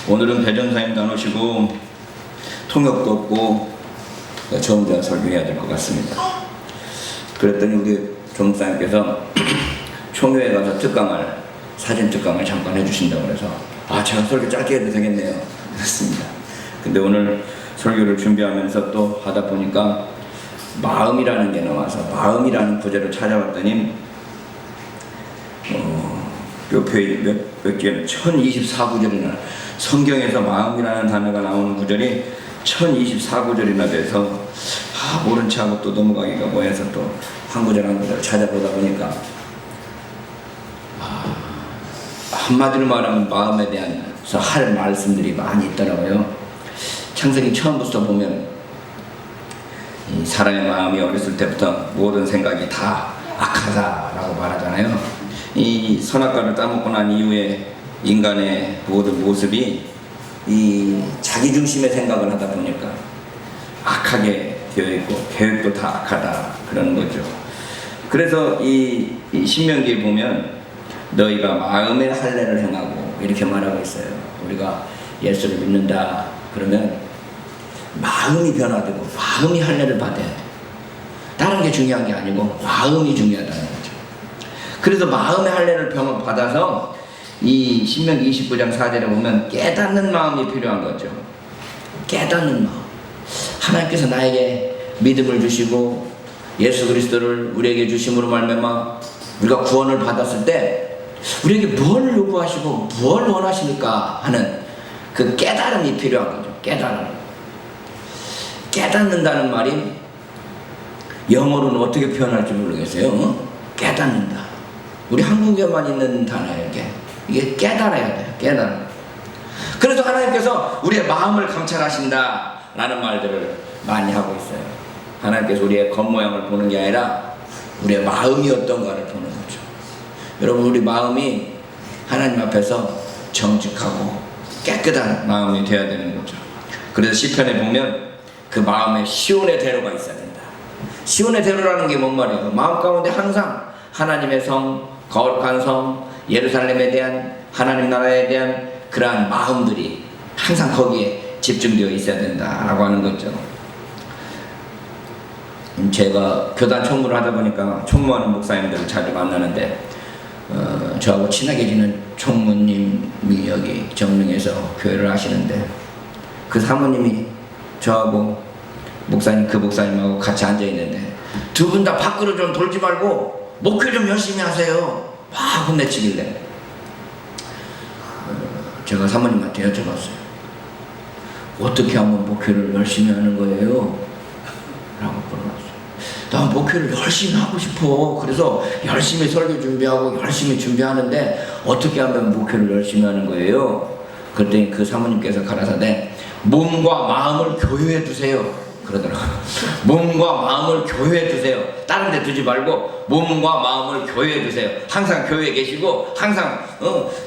오늘은 배전사님도 안 오시고 통역도 없고 저 혼자 설교해야 될 것 같습니다. 그랬더니 우리 조목사님께서 총회에 가서 특강을, 사진 특강을 잠깐 해주신다고 그래서 제가 설교 짧게 해도 되겠네요 그랬습니다. 근데 오늘 설교를 준비하면서 또 하다 보니까 마음이라는 게 나와서 마음이라는 구절을 찾아봤더니 몇 개는 1024구절이나 성경에서 마음이라는 단어가 나오는 구절이 1024구절이나 돼서 모른 척하고 또 넘어가기가 뭐해서 또 한 구절 한 구절 찾아보다 보니까 한마디로 말하면 마음에 대해서 할 말씀들이 많이 있더라고요. 창세기 처음부터 보면 이 사람의 마음이 어렸을 때부터 모든 생각이 다 악하다라고 말하잖아요. 이 선악과를 따먹고 난 이후에 인간의 모든 모습이 이 자기중심의 생각을 하다 보니까 악하게 되어 있고 계획도 다 악하다 그러는 거죠. 그래서 이 신명기에 보면 너희가 마음의 할례를 행하고 이렇게 말하고 있어요. 우리가 예수를 믿는다 그러면 마음이 변화되고 마음이 할례를 받아야 돼. 다른 게 중요한 게 아니고 마음이 중요하다는 거죠. 그래서 마음의 할례를 받아서 이 신명기 29장 4절에 보면 깨닫는 마음이 필요한 거죠. 깨닫는 마음. 하나님께서 나에게 믿음을 주시고 예수 그리스도를 우리에게 주심으로 말미암아 우리가 구원을 받았을 때 우리에게 뭘 요구하시고 뭘 원하십니까 하는 그 깨달음이 필요한 거죠. 깨닫는다는 말이 영어로는 어떻게 표현할지 모르겠어요. 깨닫는다. 우리 한국에만 있는 단어예요. 이게 깨달아야 돼요. 깨달아. 그래서 하나님께서 우리의 마음을 감찰하신다 라는 말들을 많이 하고 있어요. 하나님께서 우리의 겉모양을 보는 게 아니라 우리의 마음이 어떤가를 보는 거죠. 여러분, 우리 마음이 하나님 앞에서 정직하고 깨끗한 마음이 되어야 되는 거죠. 그래서 시편에 보면 그 마음에 시온의 대로가 있어야 된다. 시온의 대로라는 게 뭔 말이에요? 마음 가운데 항상 하나님의 성, 거룩한 성, 예루살렘에 대한, 하나님 나라에 대한 그러한 마음들이 항상 거기에 집중되어 있어야 된다라고 하는 거죠. 제가 교단 총무를 하다 보니까 총무하는 목사님들을 자주 만나는데 저하고 친하게 지낸 총무님이 여기 정릉에서 교회를 하시는데 그 사모님이 저하고 목사님, 그 목사님하고 같이 앉아 있는데 두 분 다 밖으로 좀 돌지 말고 목회 좀 열심히 하세요 막 혼내치길래 제가 사모님한테 여쭤봤어요. 어떻게 하면 목회를 열심히 하는 거예요? 라고 물어봤어요. 난 목회를 열심히 하고 싶어. 그래서 열심히 설교 준비하고 열심히 준비하는데 어떻게 하면 목회를 열심히 하는 거예요? 그랬더니 그 사모님께서 가라사대 몸과 마음을 교회에 두세요 그러더라고요. 몸과 마음을 교회에 두세요. 다른 데 두지 말고 몸과 마음을 교회에 두세요. 항상 교회에 계시고 항상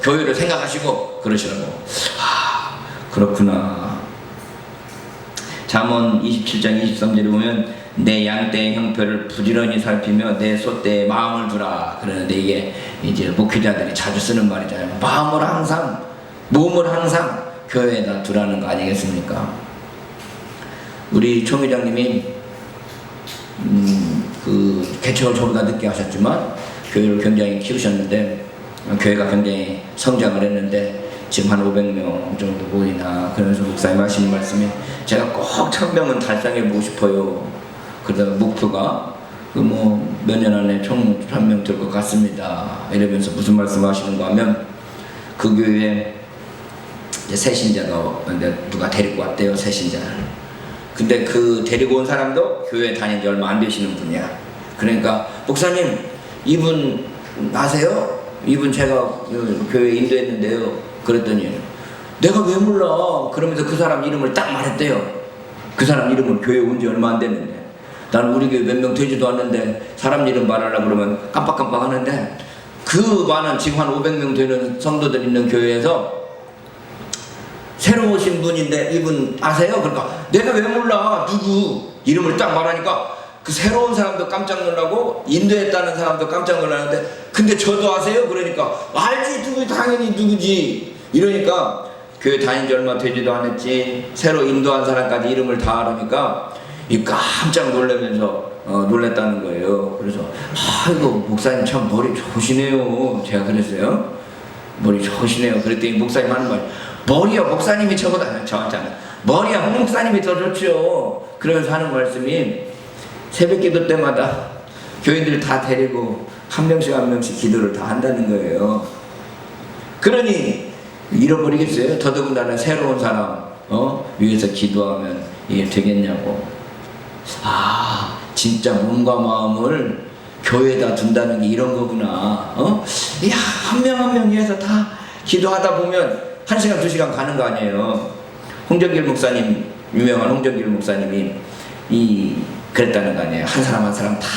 교회를 생각하시고 그러시라고. 그렇구나. 잠언 27장 23절에 보면 내 양떼의 형편을 부지런히 살피며 내 소떼의 마음을 두라 그러는데 이게 이제 목회자들이 자주 쓰는 말이잖아요. 마음을 항상, 몸을 항상 교회에다 두라는 거 아니겠습니까? 우리 총회장님이 그 개척을 저보다 늦게 하셨지만 교회를 굉장히 키우셨는데 교회가 굉장히 성장을 했는데 지금 한 500명 정도 보이나. 그러면서 목사님 하시는 말씀이 제가 꼭 1000명은 달성해 보고 싶어요. 그러다가 목표가 그 뭐 몇 년 안에 총 1000명 될 것 같습니다 이러면서 무슨 말씀 하시는가 하면 그 교회에 이제 새 신자가 누가 데리고 왔대요. 새 신자를. 근데 그 데리고 온 사람도 교회 다닌 지 얼마 안 되시는 분이야. 그러니까 목사님 이분 아세요? 이분 제가 교회에 인도했는데요. 그랬더니 내가 왜 몰라? 그러면서 그 사람 이름을 딱 말했대요. 그 사람 이름을 교회 온 지 얼마 안 됐는데 나는 우리 교회 몇 명 되지도 않는데 사람 이름 말하려고 그러면 깜빡깜빡 하는데 그 많은 지금 한 500명 되는 성도들 있는 교회에서 새로 오신 분인데 이분 아세요? 그러니까 내가 왜 몰라? 누구? 이름을 딱 말하니까 그 새로운 사람도 깜짝 놀라고 인도했다는 사람도 깜짝 놀라는데 근데 저도 아세요? 그러니까 알지 누구 당연히 누구지 이러니까 교회 다닌 지 얼마 되지도 않았지 새로 인도한 사람까지 이름을 다 알으니까 이 깜짝 놀라면서 놀랬다는 거예요. 그래서 아이고 목사님 참 머리 좋으시네요. 제가 그랬어요. 머리 좋으시네요. 그랬더니 목사님 하는 말, 머리야 목사님이 저보다 저한테는 머리야 홍 목사님이 더 좋죠. 그러면서 하는 말씀이 새벽기도 때마다 교인들 다 데리고 한 명씩 기도를 다 한다는 거예요. 그러니 잃어버리겠어요? 더더군다나 새로운 사람 위해서 기도하면 이게 되겠냐고. 아 진짜 몸과 마음을 교회에다 둔다는 게 이런 거구나. 이야 한 명 한 명 위해서 다 기도하다 보면 1시간 2시간 가는 거 아니에요. 홍정길 목사님, 유명한 홍정길 목사님이 그랬다는 거 아니에요. 한 사람 한 사람 다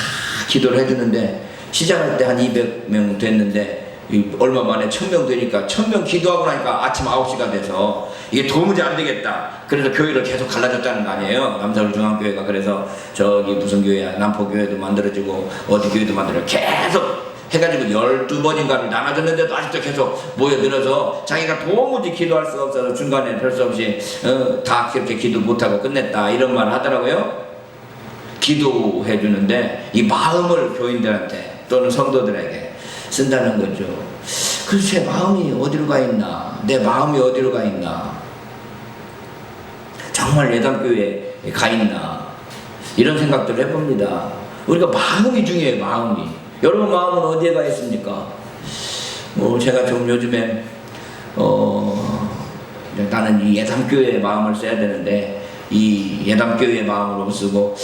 기도를 해주는데 시작할 때 한 200명 됐는데 얼마 만에 1000명 되니까 1000명 기도하고 나니까 아침 9시가 돼서 이게 도무지 안 되겠다. 그래서 교회를 계속 갈라졌다는 거 아니에요. 남서울 중앙교회가. 그래서 저기 무슨 교회야 남포교회도 만들어지고 어디 교회도 만들어 계속 해가지고 12번인가를 나눠줬는데도 아직도 계속 모여들어서 자기가 도무지 기도할 수가 없어서 중간에 별 수 없이 다 그렇게 기도 못하고 끝냈다 이런 말을 하더라고요. 기도해 주는데 이 마음을 교인들한테 또는 성도들에게 쓴다는 거죠. 그래서 제 마음이 어디로 가 있나, 내 마음이 어디로 가 있나, 정말 예담교회에 가 있나 이런 생각들을 해봅니다. 우리가 마음이 중요해요. 마음이. 여러분 마음은 어디에 가 있습니까? 제가 좀 요즘에 나는 이 예담교회의 마음을 써야 되는데 이 예담교회의 마음으로 쓰고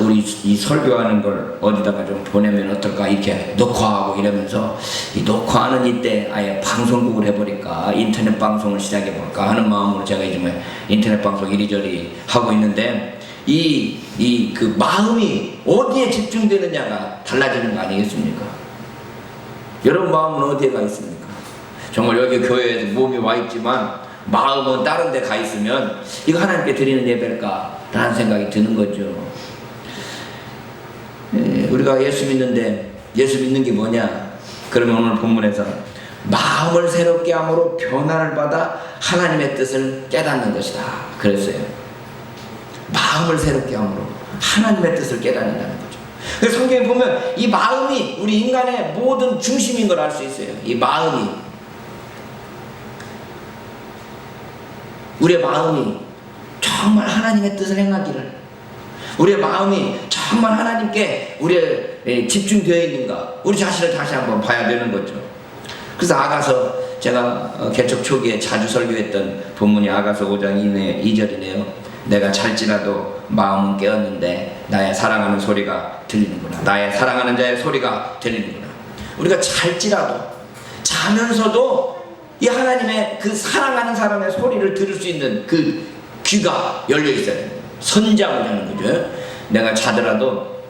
우리 이 설교하는 걸 어디다가 좀 보내면 어떨까 이렇게 녹화하고 이러면서 이 녹화하는 이때 아예 방송국을 해버릴까 인터넷 방송을 시작해볼까 하는 마음으로 제가 요즘에 인터넷 방송 이리저리 하고 있는데 그 마음이 어디에 집중되느냐가 달라지는 거 아니겠습니까? 여러분 마음은 어디에 가 있습니까? 정말 여기 교회에 몸이 와 있지만 마음은 다른 데 가 있으면 이거 하나님께 드리는 예배일까? 라는 생각이 드는 거죠. 우리가 예수 믿는데 예수 믿는 게 뭐냐? 그러면 오늘 본문에서 마음을 새롭게 함으로 변화를 받아 하나님의 뜻을 깨닫는 것이다. 그랬어요. 마음을 새롭게 함으로 하나님의 뜻을 깨닫는다는 거죠. 그래서 성경에 보면 이 마음이 우리 인간의 모든 중심인 걸 알 수 있어요. 이 마음이 우리의 마음이 정말 하나님의 뜻을 행하기를, 우리의 마음이 정말 하나님께 우리의 집중되어 있는가, 우리 자신을 다시 한번 봐야 되는 거죠. 그래서 아가서 제가 개척 초기에 자주 설교했던 본문이 아가서 5장 2절이네요. 내가 잘지라도 마음은 깨었는데 나의 사랑하는 소리가 들리는구나. 나의 사랑하는 자의 소리가 들리는구나. 우리가 잘지라도 자면서도 이 하나님의 그 사랑하는 사람의 소리를 들을 수 있는 그 귀가 열려 있어야 돼요. 선잠을 자는 거죠. 내가 자더라도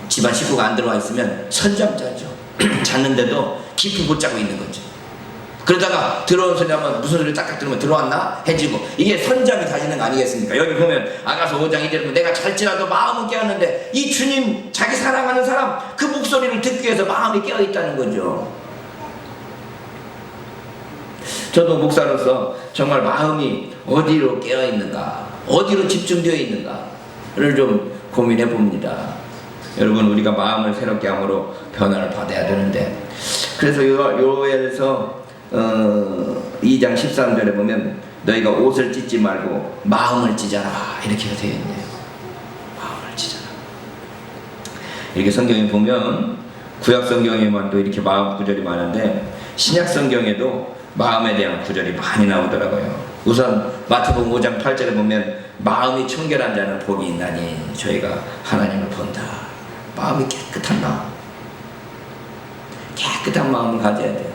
집안 식구가 안 들어와 있으면 선잠 자죠. 잤는데도 깊이 못 자고 있는 거죠. 그러다가 들어온 소리 하면 무슨 소리 딱딱 들으면 들어왔나 해지고 이게 선잠이 다지는 거 아니겠습니까? 여기 보면 아가서 5장 2절에 내가 잘지라도 마음은 깨었는데 이 주님 자기 사랑하는 사람 그 목소리를 듣기 위해서 마음이 깨어 있다는 거죠. 저도 목사로서 정말 마음이 어디로 깨어 있는가, 어디로 집중되어 있는가를 좀 고민해 봅니다. 여러분 우리가 마음을 새롭게 함으로 변화를 받아야 되는데, 그래서 요엘서 2장 13절에 보면 너희가 옷을 찢지 말고 마음을 찢어라 이렇게 되어 있네요. 마음을 찢어라. 이렇게 성경에 보면 구약 성경에만 또 이렇게 마음 구절이 많은데 신약 성경에도 마음에 대한 구절이 많이 나오더라고요. 우선 마태복음 5장 8절에 보면 마음이 청결한 자는 복이 있나니 저희가 하나님을 본다. 마음이 깨끗한 마음, 깨끗한 마음을 가져야 돼요.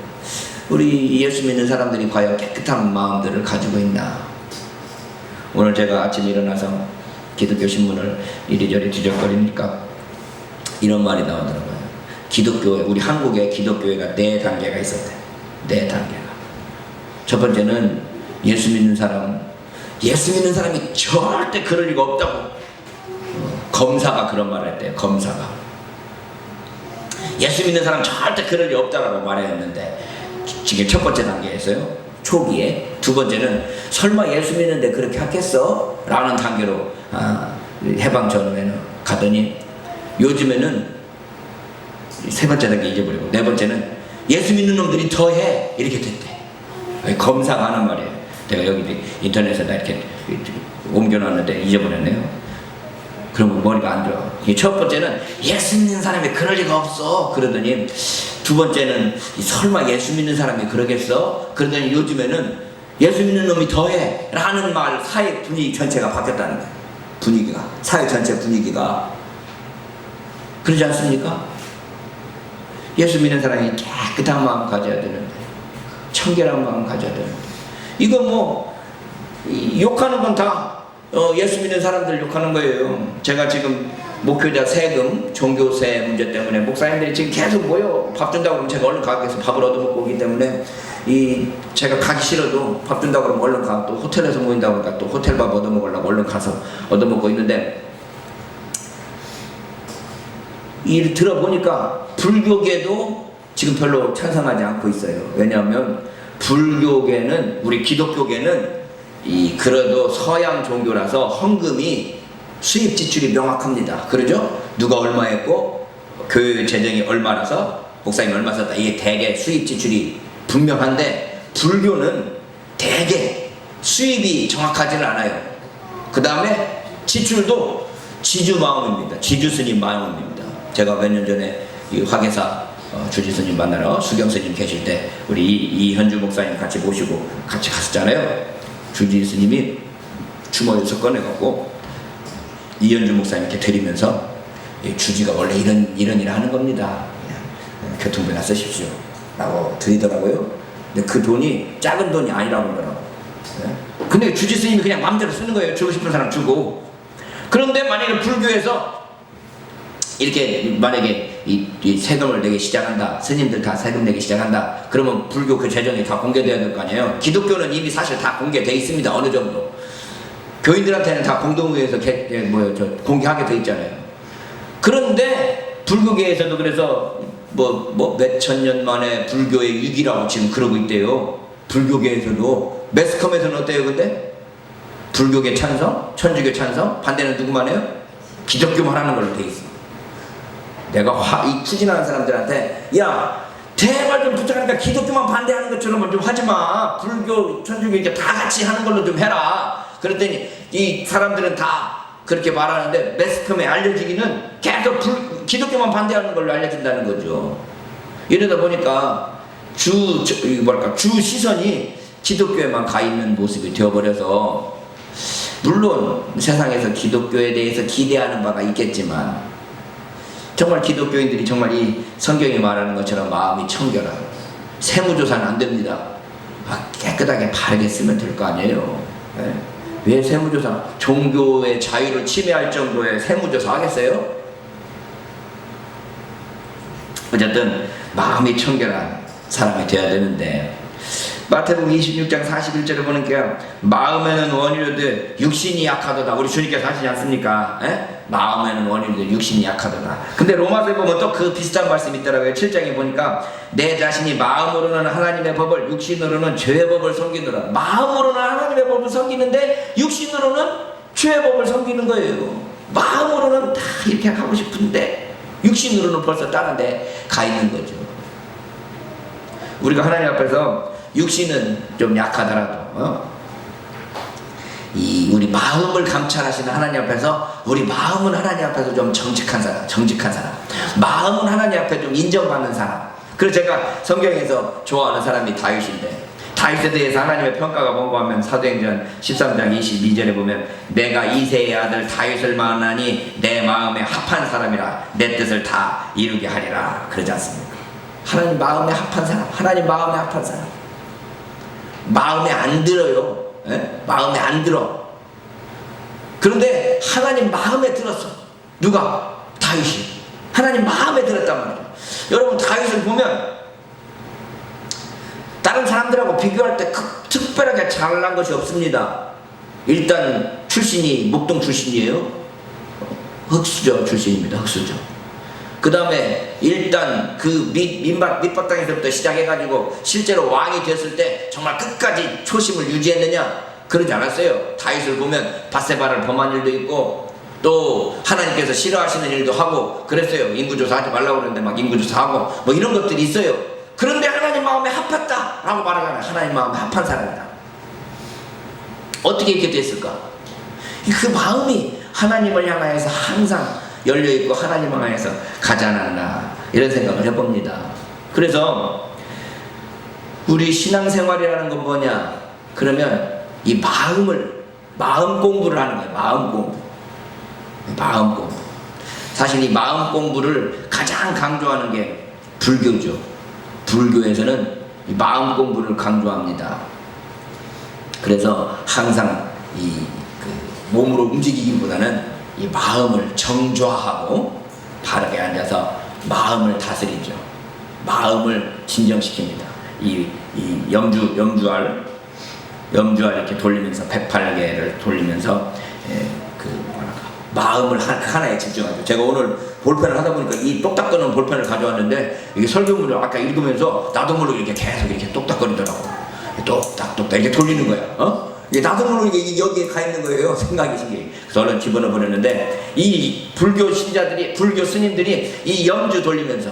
우리 예수 믿는 사람들이 과연 깨끗한 마음들을 가지고 있나? 오늘 제가 아침에 일어나서 기독교 신문을 이리저리 뒤적거리니까 이런 말이 나오더라고요. 기독교회, 우리 한국의 기독교회가 4단계가 있었대요. 4단계가. 첫 번째는 예수 믿는 사람이 절대 그럴 리가 없다고. 검사가 그런 말을 했대요. 검사가 예수 믿는 사람 절대 그럴 리 없다라고 말했는데 지금 첫 번째 단계에서요 초기에. 두 번째는 설마 예수 믿는데 그렇게 하겠어? 라는 단계로 해방 전후에는 가더니 요즘에는 세 번째 단계 잊어버리고 네 번째는 예수 믿는 놈들이 더해 이렇게 됐대. 검사가 하는 말이에요. 내가 여기 인터넷에다 이렇게 옮겨놨는데 잊어버렸네요. 그러면 머리가 안 들어. 첫 번째는 예수 믿는 사람이 그럴 리가 없어 그러더니, 두 번째는 설마 예수 믿는 사람이 그러겠어? 그러더니 요즘에는 예수 믿는 놈이 더해 라는 말, 사회 분위기 전체가 바뀌었다는 거예요. 분위기가, 사회 전체 분위기가 그러지 않습니까? 예수 믿는 사람이 깨끗한 마음 가져야 되는데, 청결한 마음 가져야 되는데, 이거 뭐 욕하는 건 다 예수 믿는 사람들 욕하는 거예요. 제가 지금 목회자 세금, 종교세 문제 때문에 목사님들이 지금 계속 모여 밥 준다고 그러면 제가 얼른 가게에서 밥을 얻어먹고 오기 때문에 제가 가기 싫어도 밥 준다고 그러면 얼른 가, 또 호텔에서 모인다고 그러니까 또 호텔 밥 얻어먹으려고 얼른 가서 얻어먹고 있는데, 이 들어보니까 불교계도 지금 별로 찬성하지 않고 있어요. 왜냐하면 불교계는, 우리 기독교계는 그래도 서양 종교라서 헌금이 수입 지출이 명확합니다. 그러죠? 누가 얼마 했고 교회 재정이 얼마라서 목사님이 얼마 썼다, 이게 대개 수입 지출이 분명한데, 불교는 대개 수입이 정확하지는 않아요. 그 다음에 지출도 지주 마음입니다. 지주 스님 마음입니다. 제가 몇 년 전에 이 화계사 주지 스님 만나러 수경 스님 계실 때 우리 이현주 목사님 같이 모시고 같이 갔었잖아요. 주지 스님이 주머니에서 꺼내갖고 이현주 목사님 이렇게 드리면서, 주지가 원래 이런 일 하는 겁니다. 교통비나 쓰십시오 라고 드리더라고요. 근데 그 돈이 작은 돈이 아니라고 그러더라고요. 근데 주지 스님이 그냥 마음대로 쓰는 거예요. 주고 싶은 사람 주고. 그런데 만약에 불교에서 이렇게 만약에 이 세금을 내기 시작한다, 스님들 다 세금 내기 시작한다, 그러면 불교 그 재정이 다 공개돼야 될 거 아니에요. 기독교는 이미 사실 다 공개돼 있습니다. 어느 정도 교인들한테는 다 공동의회에서 공개하게 돼 있잖아요. 그런데 불교계에서도 그래서 뭐 몇천 년 만에 불교의 위기라고 지금 그러고 있대요. 불교계에서도. 매스컴에서는 어때요? 근데 불교계 찬성, 천주교 찬성, 반대는 누구만 해요? 기독교만 하는 걸로 돼 있어. 내가 이 추진하는 사람들한테, 야 제발 좀 부탁하니까 기독교만 반대하는 것처럼 좀 하지마, 불교 천주교 이제 다 같이 하는 걸로 좀 해라. 그랬더니 이 사람들은 다 그렇게 말하는데 매스컴에 알려지기는 계속 기독교만 반대하는 걸로 알려진다는 거죠. 이러다 보니까 주 시선이 기독교에만 가 있는 모습이 되어버려서, 물론 세상에서 기독교에 대해서 기대하는 바가 있겠지만 정말 기독교인들이 정말 이 성경이 말하는 것처럼 마음이 청결하고, 세무조사는 안 됩니다. 깨끗하게 바르게 쓰면 될 거 아니에요. 네? 왜 세무조사, 종교의 자유를 침해할 정도의 세무조사 하겠어요? 어쨌든 마음이 청결한 사람이 되어야 되는데, 마태복음 26장 41절을 보니까 마음에는 원이로되 육신이 약하도다. 우리 주님께서 하시지 않습니까? 마음에는 원이로되 육신이 약하도다. 근데 로마서에 보면 또 그 비슷한 말씀이 있더라고요. 7장에 보니까 내 자신이 마음으로는 하나님의 법을, 육신으로는 죄의 법을 섬기노라. 마음으로는 하나님의 법을 섬기는데 육신으로는 죄의 법을 섬기는 거예요. 마음으로는 다 이렇게 하고 싶은데 육신으로는 벌써 다른 데 가 있는 거죠. 우리가 하나님 앞에서 육신은 좀 약하더라도 우리 마음을 감찰하시는 하나님 앞에서, 우리 마음은 하나님 앞에서 좀 정직한 사람, 마음은 하나님 앞에 좀 인정받는 사람. 그래서 제가 성경에서 좋아하는 사람이 다윗인데, 다윗에 대해서 하나님의 평가가 뭔가하면 사도행전 13장 22절에 보면 내가 이새의 아들 다윗을 만나니 내 마음에 합한 사람이라 내 뜻을 다 이루게 하리라 그러지 않습니까? 하나님 마음에 합한 사람, 하나님 마음에 합한 사람. 마음에 안 들어요. 마음에 안 들어. 그런데 하나님 마음에 들었어. 누가? 다윗이. 하나님 마음에 들었단 말이에요. 여러분, 다윗을 보면 다른 사람들하고 비교할 때 특별하게 잘난 것이 없습니다. 일단 출신이 목동 출신이에요. 흑수저 출신입니다. 흑수저. 그 다음에 일단 그 밑바탕에서부터 시작해가지고 실제로 왕이 됐을 때 정말 끝까지 초심을 유지했느냐? 그러지 않았어요. 다윗을 보면 밧세바를 범한 일도 있고 또 하나님께서 싫어하시는 일도 하고 그랬어요. 인구조사하지 말라고 그러는데 막 인구조사하고 뭐 이런 것들이 있어요. 그런데 하나님 마음에 합했다 라고 말하잖아요. 하나님 마음에 합한 사람이다. 어떻게 이렇게 됐을까? 그 마음이 하나님을 향하여서 항상 열려있고 하나님을 향해서 가지 않았나 이런 생각을 해봅니다. 그래서 우리 신앙생활이라는 건 뭐냐? 그러면 이 마음 공부를 하는 거예요. 마음 공부. 사실 이 마음 공부를 가장 강조하는 게 불교죠. 불교에서는 이 마음 공부를 강조합니다. 그래서 항상 몸으로 움직이기보다는 이 마음을 정좌하고 바르게 앉아서 마음을 다스리죠. 마음을 진정시킵니다. 이 염주알 이렇게 돌리면서 108개를 돌리면서 마음을 하나에 집중하죠. 제가 오늘 볼펜을 하다 보니까 이 똑딱거리는 볼펜을 가져왔는데 이게 설교문을 아까 읽으면서 나도 모르게 이렇게 계속 이렇게 똑딱거리더라고. 똑딱똑딱 이렇게 돌리는 거야. 이게 나도 모르게 여기에 가 있는 거예요. 생각이. 그래서 얼른 집어넣어 버렸는데 이 불교 신자들이, 불교 스님들이 이 염주 돌리면서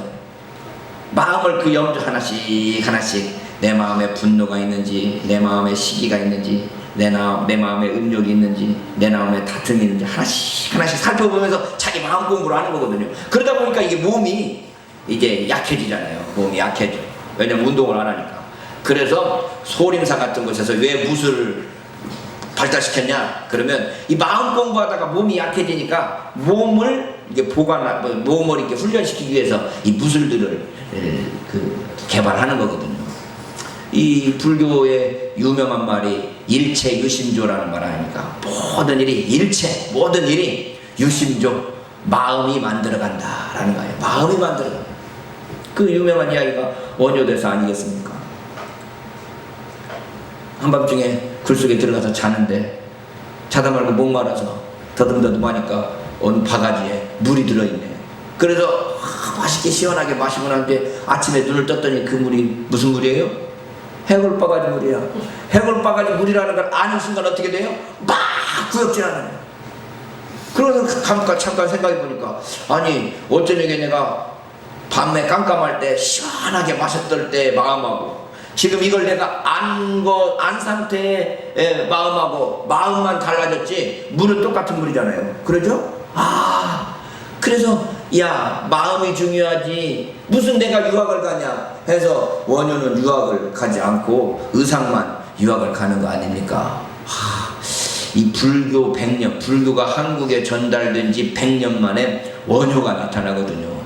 마음을 그 염주 하나씩 내 마음에 분노가 있는지, 내 마음에 시기가 있는지, 내 마음에 음욕이 있는지, 내 마음에 다툼이 있는지 하나씩 살펴보면서 자기 마음 공부를 하는 거거든요. 그러다 보니까 이게 몸이 이제 약해지잖아요. 몸이 약해져. 왜냐면 운동을 안 하니까. 그래서 소림사 같은 곳에서 왜 무술을 발달시켰냐? 그러면 이 마음 공부하다가 몸이 약해지니까 몸을 이게 몸을 이렇게 훈련시키기 위해서 이 무술들을 개발하는 거거든요. 이 불교의 유명한 말이 일체유심조라는 말을 하니까 모든 일이 유심조, 마음이 만들어간다라는 거예요. 마음이 만들어간다. 그 유명한 이야기가 원효대사 아니겠습니까? 한밤중에 굴속에 들어가서 자는데 자다 말고 목말라서 더듬더듬하니까 어느 바가지에 물이 들어있네. 그래서 맛있게 시원하게 마시고 나는데 아침에 눈을 떴더니 그 물이 무슨 물이에요? 해골바가지 물이야. 해골바가지 물이라는 걸 아는 순간 어떻게 돼요? 막 구역질하는 거예요. 그러면서 잠깐 생각해 보니까 아니 어쩌면 내가 밤에 깜깜할 때 시원하게 마셨을 때 마음하고 지금 이걸 내가 안 상태의 마음하고 마음만 달라졌지 물은 똑같은 물이잖아요. 그러죠? 그래서 마음이 중요하지 무슨 내가 유학을 가냐 해서 원효는 유학을 가지 않고 의상만 유학을 가는 거 아닙니까? 이 불교 100년, 불교가 한국에 전달된 지 100년 만에 원효가 나타나거든요.